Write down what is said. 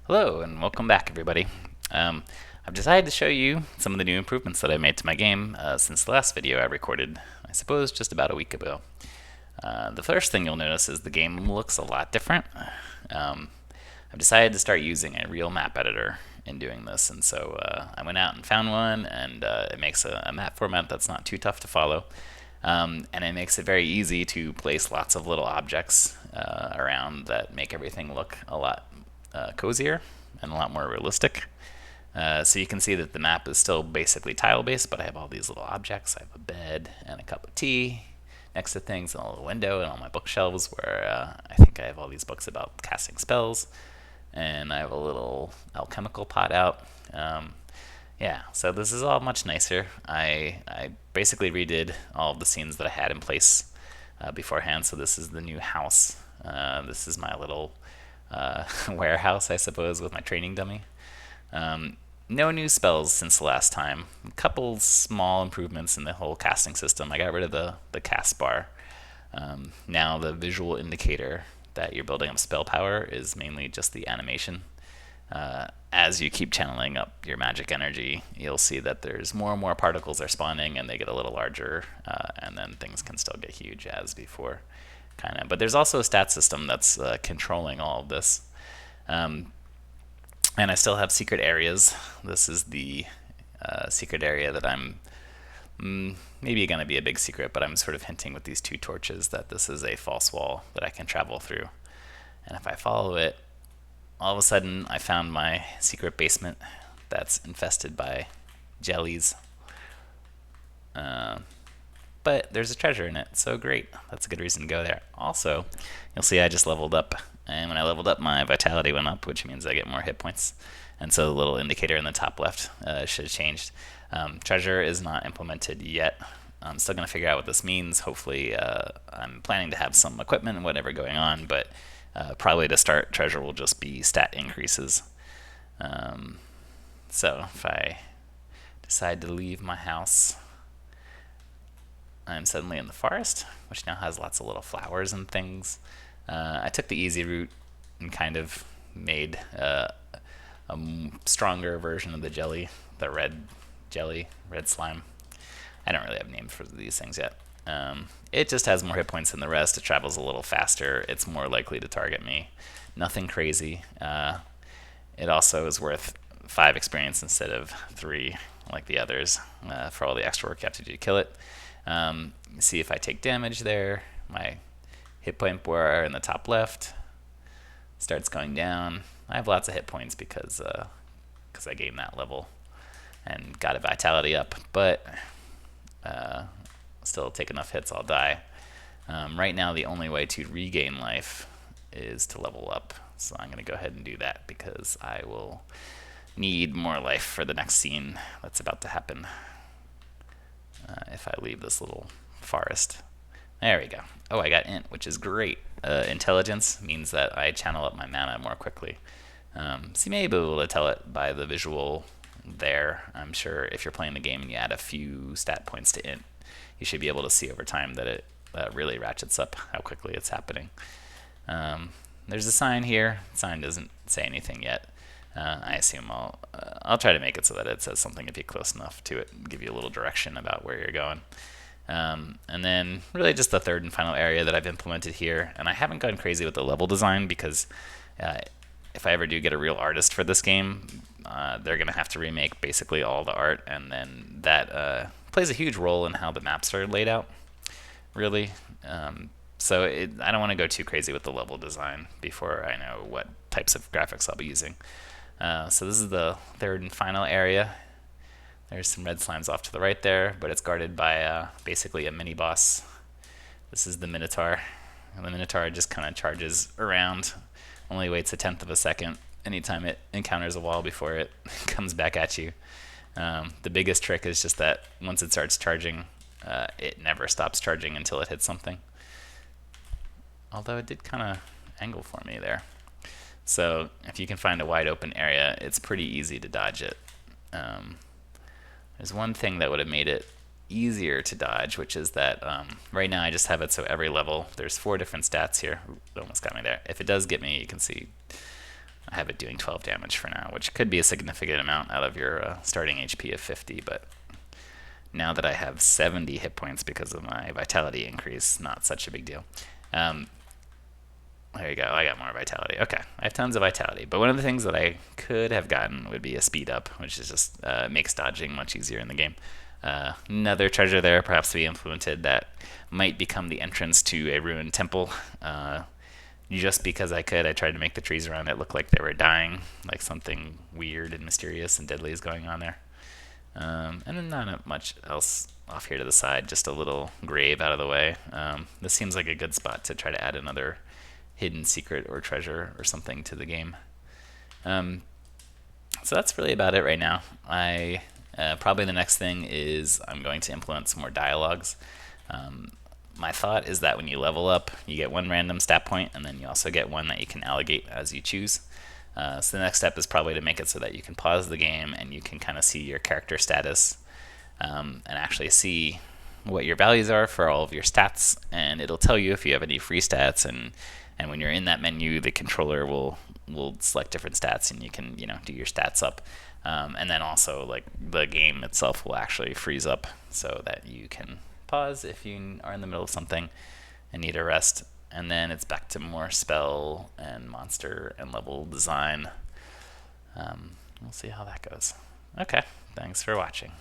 Hello and welcome back, everybody. I've decided to show you some of the new improvements that I made to my game since the last video I recorded, I suppose, just about a week ago. The first thing you'll notice is the game looks a lot different. Um, I've decided to start using a real map editor in doing this, and so I went out and found one, and it makes a map format that's not too tough to follow. And it makes it very easy to place lots of little objects around that make everything look a lot cozier and a lot more realistic. So you can see that the map is still basically tile based, but I have all these little objects. I have a bed and a cup of tea next to things, and a little window, and all my bookshelves where I think I have all these books about casting spells. And I have a little alchemical pot out. Yeah, so this is all much nicer. I basically redid all of the scenes that I had in place beforehand. So this is the new house. This is my little warehouse, I suppose, with my training dummy. No new spells since the last time. A couple small improvements in the whole casting system. I got rid of the cast bar. Now the visual indicator that you're building up spell power is mainly just the animation. As you keep channeling up your magic energy, you'll see that there's more and more particles are spawning, and they get a little larger, and then things can still get huge as before, kind of. But there's also a stat system that's controlling all of this. And I still have secret areas. This is the secret area that I'm maybe going to be a big secret, but I'm sort of hinting with these two torches that this is a false wall that I can travel through. And if I follow it, all of a sudden I found my secret basement that's infested by jellies. But there's a treasure in it, so great. That's a good reason to go there. Also, you'll see I just leveled up, and when I leveled up, my vitality went up, which means I get more hit points. And so the little indicator in the top left should have changed. Treasure is not implemented yet. I'm still going to figure out what this means. Hopefully, I'm planning to have some equipment and whatever going on, but probably to start, treasure will just be stat increases. So if I decide to leave my house, I'm suddenly in the forest, which now has lots of little flowers and things. I took the easy route and kind of made a stronger version of the jelly, the red jelly, red slime. I don't really have names for these things yet. It just has more hit points than the rest. It travels a little faster. It's more likely to target me. Nothing crazy. It also is worth 5 experience instead of 3 like the others for all the extra work you have to do to kill it. See if I take damage there. My hit point bar in the top left starts going down. I have lots of hit points because I gained that level and got a vitality up, but still take enough hits, I'll die. Right now, the only way to regain life is to level up, so I'm going to go ahead and do that because I will need more life for the next scene that's about to happen if I leave this little forest. There we go. Oh, I got int, which is great. Intelligence means that I channel up my mana more quickly. So you may be able to tell it by the visual there. I'm sure if you're playing the game and you add a few stat points to int, you should be able to see over time that it really ratchets up how quickly it's happening. There's a sign here. The sign doesn't say anything yet. I assume I'll try to make it so that it says something if you're close enough to it, give you a little direction about where you're going. And then really just the third and final area that I've implemented here. And I haven't gone crazy with the level design because if I ever do get a real artist for this game, they're going to have to remake basically all the art, and then that plays a huge role in how the maps are laid out, really. So I don't want to go too crazy with the level design before I know what types of graphics I'll be using. So this is the third and final area. There's some red slimes off to the right there, but it's guarded by basically a mini boss. This is the Minotaur. And the Minotaur just kind of charges around, only waits 1/10 of a second anytime it encounters a wall before it comes back at you. The biggest trick is just that once it starts charging, it never stops charging until it hits something. Although it did kind of angle for me there. So if you can find a wide open area, it's pretty easy to dodge it. There's one thing that would have made it easier to dodge, which is that right now I just have it so every level, there's 4 different stats here. Ooh, it almost got me there. If it does get me, you can see I have it doing 12 damage for now, which could be a significant amount out of your starting HP of 50, but now that I have 70 hit points because of my vitality increase, not such a big deal. There you go, I got more vitality. Okay, I have tons of vitality, but one of the things that I could have gotten would be a speed up, which is just makes dodging much easier in the game. Another treasure there, perhaps to be implemented, that might become the entrance to a ruined temple. Just because I could, I tried to make the trees around it look like they were dying, like something weird and mysterious and deadly is going on there. And then not much else off here to the side, just a little grave out of the way. This seems like a good spot to try to add another hidden secret or treasure or something to the game. So that's really about it right now. Probably the next thing is I'm going to implement some more dialogues. My thought is that when you level up, you get one random stat point, and then you also get one that you can allocate as you choose. So the next step is probably to make it so that you can pause the game and you can kind of see your character status and actually see what your values are for all of your stats, and it'll tell you if you have any free stats, and when you're in that menu, the controller will select different stats, and you can do your stats up. And then also, like, the game itself will actually freeze up so that you can pause if you are in the middle of something and need a rest. And then it's back to more spell and monster and level design. We'll see how that goes. Okay, thanks for watching.